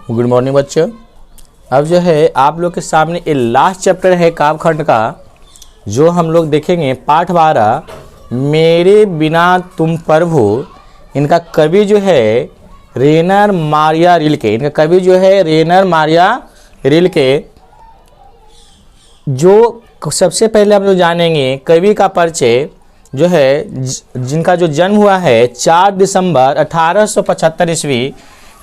Good morning बच्चों। अब जो है आप लोग के सामने ये लास्ट चैप्टर है काव्यखंड का, जो हम लोग देखेंगे पाठ 12 मेरे बिना तुम प्रभु। इनका कवि जो है रेनर मारिया रिल्के। जो सबसे पहले हम लोग जानेंगे कवि का परिचय जो है, जिनका जो जन्म हुआ है 4 दिसंबर 1875 ईस्वी।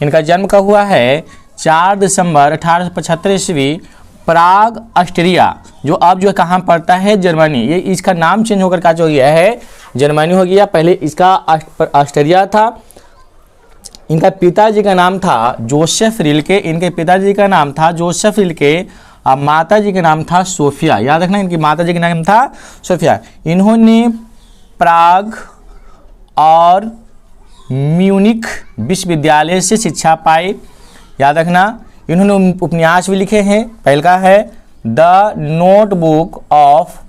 इनका जन्म कब हुआ है? 4 दिसंबर 1875 ईस्वी, प्राग ऑस्ट्रिया, जो अब जो कहाँ पड़ता है? जर्मनी। ये इसका नाम चेंज होकर का जो गया है जर्मनी हो गया, पहले इसका ऑस्ट्रिया था। इनका पिताजी का नाम था जोसेफ रिल्के। और माता जी का नाम था सोफिया। याद रखना, इनकी माता जी का नाम था सोफिया। इन्होंने प्राग और म्यूनिख विश्वविद्यालय से शिक्षा पाई। याद रखना, इन्होंने उपन्यास भी लिखे हैं। पहला है the notebook of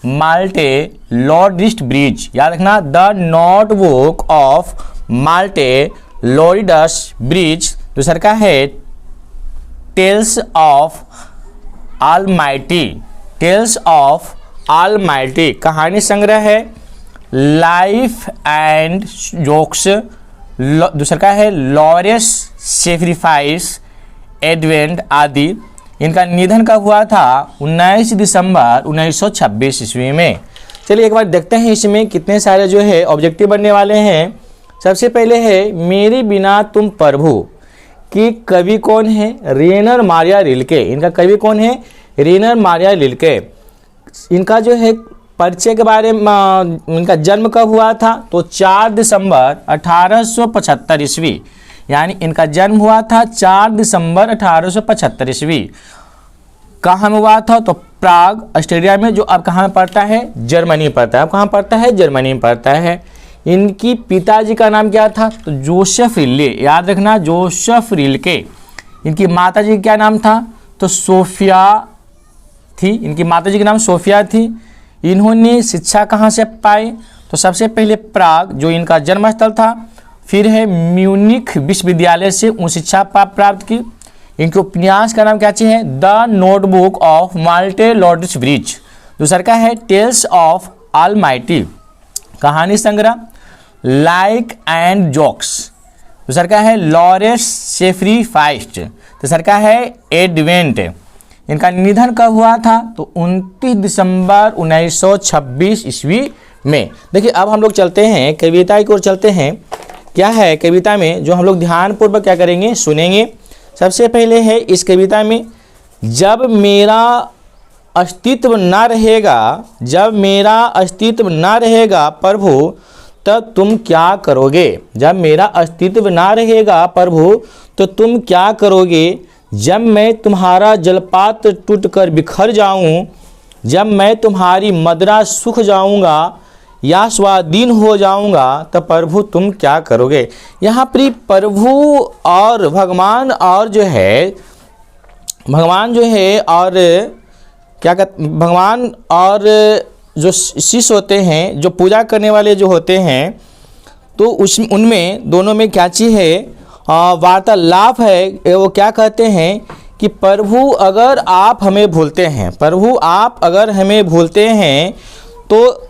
Malte Laurids bridge. याद रखना, the notebook of Malte Laurids Brigge. दूसरा का है टेल्स ऑफ ऑलमाइटी, कहानी संग्रह है। Life and jokes. दूसरा का है लॉरेंस सेक्रीफाइस एडवेंट आदि। इनका निधन कब हुआ था? 19 दिसंबर 1926 ईस्वी में। चलिए एक बार देखते हैं इसमें कितने सारे जो है ऑब्जेक्टिव बनने वाले हैं। सबसे पहले है मेरे बिना तुम प्रभु की कवि कौन है? रेनर मारिया रिल्के। इनका कवि कौन है? रेनर मारिया रिल्के। इनका जो है परिचय के बारे में, इनका जन्म कब हुआ था? तो 4 दिसंबर 1875 ईस्वी। यानी इनका जन्म हुआ था 4 दिसंबर 1875 ईस्वी। कहाँ में हुआ था? तो प्राग ऑस्ट्रिया में, जो अब कहाँ में पड़ता है? जर्मनी पड़ता है। अब कहाँ पड़ता है? जर्मनी में पड़ता है। इनकी पिताजी का नाम क्या था? तो जोसेफ रिल्के। याद रखना, जोसेफ रिल्के। इनकी माताजी का क्या नाम था? तो सोफिया थी। इनकी माताजी का नाम सोफिया थी। इन्होंने शिक्षा कहाँ से पाई? तो सबसे पहले प्राग, जो इनका जन्मस्थल था, फिर है म्यूनिख विश्वविद्यालय से उच्च शिक्षा प्राप्त की। इनके उपन्यास का नाम क्या है? The notebook of Malte Laurids Brigge. दूसरा का है टेल्स ऑफ ऑलमाइटी, कहानी संग्रह। Like and jokes. दूसरा का है लॉरेंस सेक्रीफाइस। तीसरा का है एडवेंट। इनका निधन कब हुआ था? तो 29 दिसंबर 1926 ईस्वी में। देखिए अब हम लोग चलते हैं कविता की ओर चलते हैं। क्या है कविता में जो हम लोग ध्यानपूर्वक क्या करेंगे? सुनेंगे। सबसे पहले है इस कविता में, जब मेरा अस्तित्व ना रहेगा प्रभु तब तुम क्या करोगे? जब मेरा अस्तित्व ना रहेगा प्रभु तो तुम क्या करोगे? जब मैं तुम्हारा जलपात्र टूटकर बिखर जाऊं, जब मैं तुम्हारी मदिरा सूख जाऊंगा या स्वाधीन हो जाऊंगा तो प्रभु तुम क्या करोगे? यहाँ पर प्रभु और भगवान और जो है और क्या कहते, भगवान और जो शिष्य होते हैं, जो पूजा करने वाले जो होते हैं, तो उनमें दोनों में क्या चीज़ है? वार्तालाप है। वो क्या कहते हैं कि प्रभु अगर आप हमें भूलते हैं, तो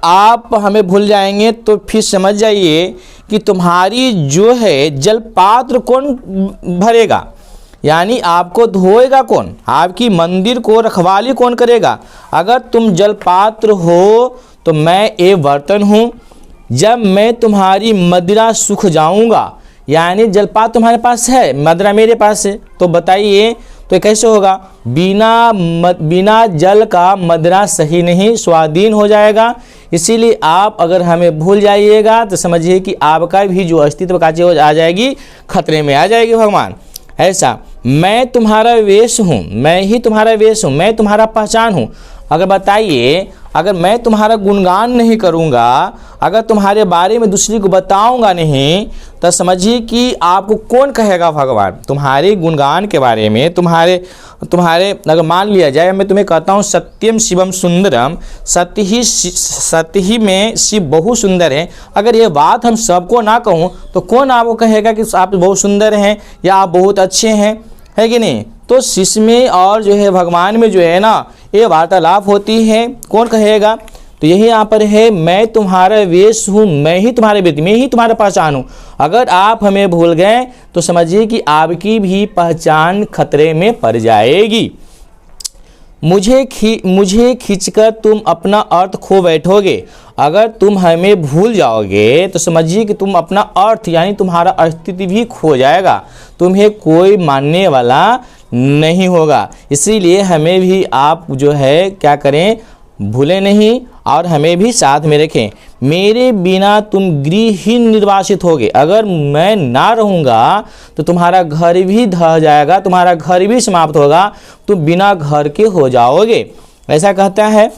आप हमें भूल जाएंगे तो फिर समझ जाइए कि तुम्हारी जो है जलपात्र कौन भरेगा? यानी आपको धोएगा कौन? आपकी मंदिर को रखवाली कौन करेगा? अगर तुम जलपात्र हो तो मैं एक बर्तन हूँ। जब मैं तुम्हारी मदिरा सूख जाऊँगा, यानी जलपात्र तुम्हारे पास है, मदिरा मेरे पास है, तो बताइए तो कैसे होगा? बिना जल का मदिरा सही नहीं, स्वाधीन हो जाएगा। इसीलिए आप अगर हमें भूल जाइएगा तो समझिए कि आपका भी जो अस्तित्व का चीज आ जाएगी, खतरे में आ जाएगी। भगवान ऐसा, मैं तुम्हारा वेश हूँ, मैं ही तुम्हारा वेश हूँ, मैं तुम्हारा पहचान हूँ। अगर बताइए, अगर मैं तुम्हारा गुणगान नहीं करूँगा, अगर तुम्हारे बारे में दूसरे को बताऊँगा नहीं, तो समझिए कि आपको कौन कहेगा भगवान तुम्हारे गुणगान के बारे में। तुम्हारे अगर मान लिया जाए, मैं तुम्हें कहता हूँ सत्यम शिवम सुंदरम, सत्य ही में शिव बहुत सुंदर है, अगर ये बात हम सबको ना कहूँ तो कौन आपको कहेगा कि आप बहुत सुंदर हैं या आप बहुत अच्छे हैं, है कि नहीं। तो शिष्य में और जो है भगवान में जो है ना, ये वार्तालाप होती है, कौन कहेगा। तो यही यहाँ पर है, मैं तुम्हारा वेश हूँ, मैं ही तुम्हारे व्यक्ति, मैं ही तुम्हारा पहचान हूँ। अगर आप हमें भूल गए तो समझिए कि आपकी भी पहचान खतरे में पड़ जाएगी। मुझे खींचकर तुम अपना अर्थ खो बैठोगे। अगर तुम हमें भूल जाओगे तो समझिए कि तुम अपना अर्थ यानी तुम्हारा अस्तित्व भी खो जाएगा, तुम्हें कोई मानने वाला नहीं होगा। इसीलिए हमें भी आप जो है क्या करें, भूलें नहीं और हमें भी साथ में रखें। मेरे बिना तुम गृहहीन निर्वासित होगे। अगर मैं ना रहूँगा तो तुम्हारा घर भी ढह जाएगा, तुम्हारा घर भी समाप्त होगा, तुम बिना घर के हो जाओगे। ऐसा कहता है।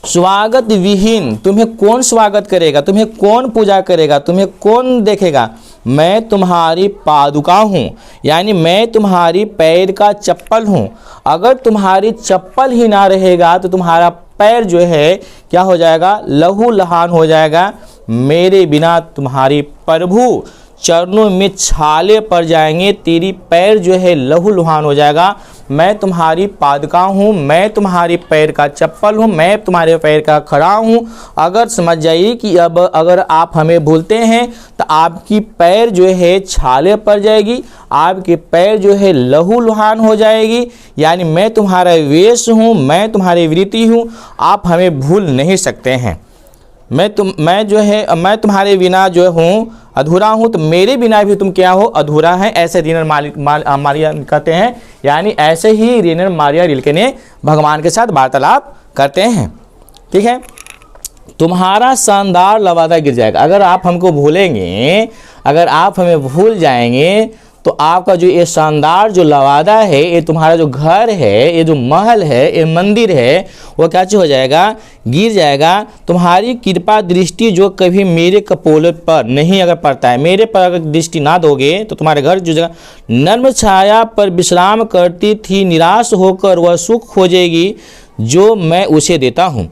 स्वागत विहीन, तुम्हें कौन स्वागत करेगा, तुम्हें कौन पूजा करेगा, तुम्हें कौन देखेगा। मैं तुम्हारी पादुका हूँ, यानी मैं तुम्हारी पैर का चप्पल हूँ। अगर तुम्हारी चप्पल ही ना रहेगा तो तुम्हारा पैर जो है क्या हो जाएगा, लहू लहान हो जाएगा। मेरे बिना तुम्हारी प्रभु चरणों में छाले पड़ जाएंगे, तेरी पैर जो है लहू लुहान हो जाएगा। मैं तुम्हारी पादुका हूँ, मैं तुम्हारी पैर का चप्पल हूँ, मैं तुम्हारे पैर का खड़ा हूँ। अगर समझ जाइए कि अब अगर आप हमें भूलते हैं तो आपकी पैर जो है छाले पड़ जाएगी, आपके पैर जो है लहू लुहान हो जाएगी। यानी मैं तुम्हारा वेश हूँ, मैं तुम्हारी वृत्ति हूँ, आप हमें भूल नहीं सकते हैं। मैं मैं तुम्हारे बिना जो हूँ अधूरा हूँ, तो मेरे बिना भी तुम क्या हो, अधूरा है। ऐसे रेनर मारिया कहते हैं, यानी ऐसे ही रेनर मारिया रिल्के ने भगवान के साथ वार्तालाप करते हैं। ठीक है, तुम्हारा शानदार लवादा गिर जाएगा। अगर आप हमको भूलेंगे, अगर आप हमें भूल जाएंगे तो आपका जो ये शानदार जो लवादा है, ये तुम्हारा जो घर है, ये जो महल है, ये मंदिर है, वो क्या हो जाएगा, गिर जाएगा। तुम्हारी कृपा दृष्टि जो कभी मेरे कपोल पर नहीं अगर पड़ता है, मेरे पर अगर दृष्टि ना दोगे तो तुम्हारे घर जो जगह नर्म छाया पर विश्राम करती थी, निराश होकर वह सुख खोजेगी जो मैं उसे देता हूँ।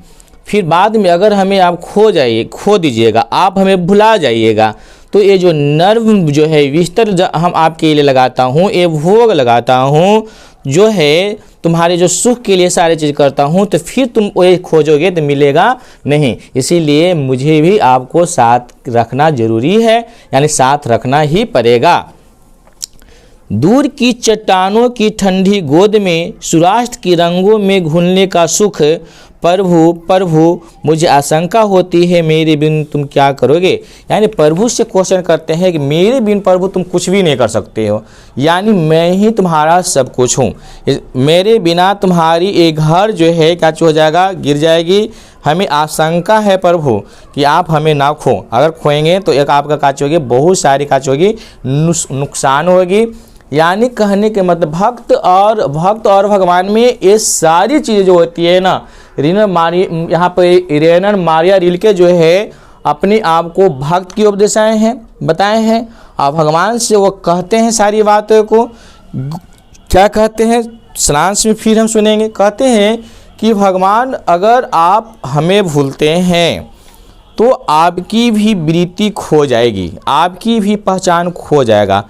फिर बाद में अगर हमें आप खो दीजिएगा, आप हमें भुला जाइएगा, तो ये जो नर्व जो है बिस्तर हम आपके लिए लगाता हूँ, ये भोग लगाता हूँ, जो है तुम्हारे जो सुख के लिए सारी चीज़ करता हूँ, तो फिर तुम वो खोजोगे तो मिलेगा नहीं। इसीलिए मुझे भी आपको साथ रखना जरूरी है, यानी साथ रखना ही पड़ेगा। दूर की चट्टानों की ठंडी गोद में सूर्यास्त की रंगों में घुलने का सुख। प्रभु मुझे आशंका होती है, मेरे बिन तुम क्या करोगे। यानी प्रभु से क्वेश्चन करते हैं कि मेरे बिन प्रभु तुम कुछ भी नहीं कर सकते हो, यानी मैं ही तुम्हारा सब कुछ हूँ। मेरे बिना तुम्हारी एक घर जो है क्या हो जाएगा, गिर जाएगी। हमें आशंका है प्रभु कि आप हमें ना खो। अगर खोएंगे तो एक आपका काच होगी, बहुत सारी काच होगी, नुकसान होगी। यानी कहने के मतलब भक्त और भगवान में ये सारी चीज़ें जो होती है ना, यहाँ पे रेनर मारिया रिल्के जो है अपने आप को भक्त की उपदेशाएं हैं, बताए हैं, और भगवान से वो कहते हैं सारी बातों को। क्या कहते हैं सारांश में फिर हम सुनेंगे। कहते हैं कि भगवान अगर आप हमें भूलते हैं तो आपकी भी वृत्ति खो जाएगी, आपकी भी पहचान खो जाएगा।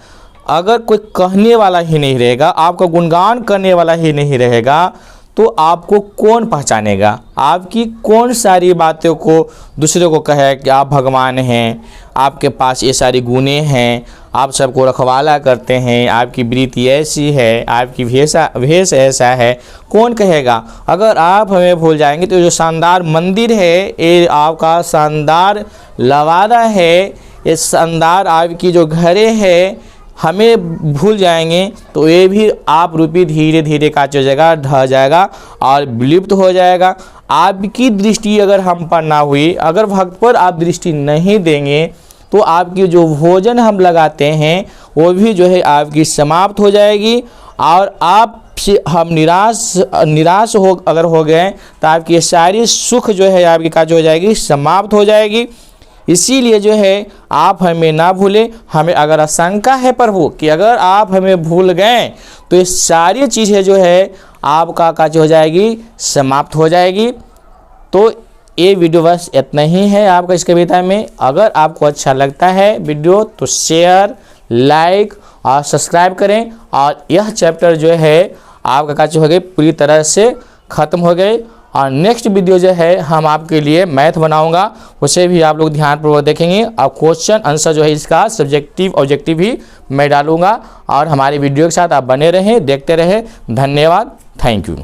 अगर कोई कहने वाला ही नहीं रहेगा, आपका गुणगान करने वाला ही नहीं रहेगा, तो आपको कौन पहचानेगा, आपकी कौन सारी बातों को दूसरे को कहे कि आप भगवान हैं, आपके पास ये सारी गुणे हैं, आप सबको रखवाला करते हैं, आपकी वृत्ति ऐसी है, आपकी भेष ऐसा है, कौन कहेगा। अगर आप हमें भूल जाएंगे तो जो शानदार मंदिर है, ये आपका शानदार लवादा है, ये शानदार आपकी जो घरें है, हमें भूल जाएंगे तो ये भी आप रूपी धीरे धीरे काट हो जाएगा, ढह जाएगा और विलुप्त हो जाएगा। आपकी दृष्टि अगर हम पर ना हुई, अगर भक्त पर आप दृष्टि नहीं देंगे तो आपकी जो भोजन हम लगाते हैं वो भी जो है आपकी समाप्त हो जाएगी और आप हम निराश हो अगर हो गए तो आपकी ये सारी सुख जो है आपकी काज हो जाएगी, समाप्त हो जाएगी। इसीलिए जो है आप हमें ना भूलें। हमें अगर आशंका है प्रभु कि अगर आप हमें भूल गए तो ये सारी चीज़ें जो है आपका काज हो जाएगी, समाप्त हो जाएगी। तो ये वीडियो बस इतना ही है आपका इस कविता में। अगर आपको अच्छा लगता है वीडियो तो शेयर, लाइक और सब्सक्राइब करें। और यह चैप्टर जो है आपका काज हो गई पूरी तरह से ख़त्म हो गए। और नेक्स्ट वीडियो जो है हम आपके लिए मैथ बनाऊंगा, उसे भी आप लोग ध्यानपूर्वक देखेंगे। और क्वेश्चन आंसर जो है इसका सब्जेक्टिव ऑब्जेक्टिव भी मैं डालूंगा। और हमारे वीडियो के साथ आप बने रहें, देखते रहें। धन्यवाद, थैंक यू।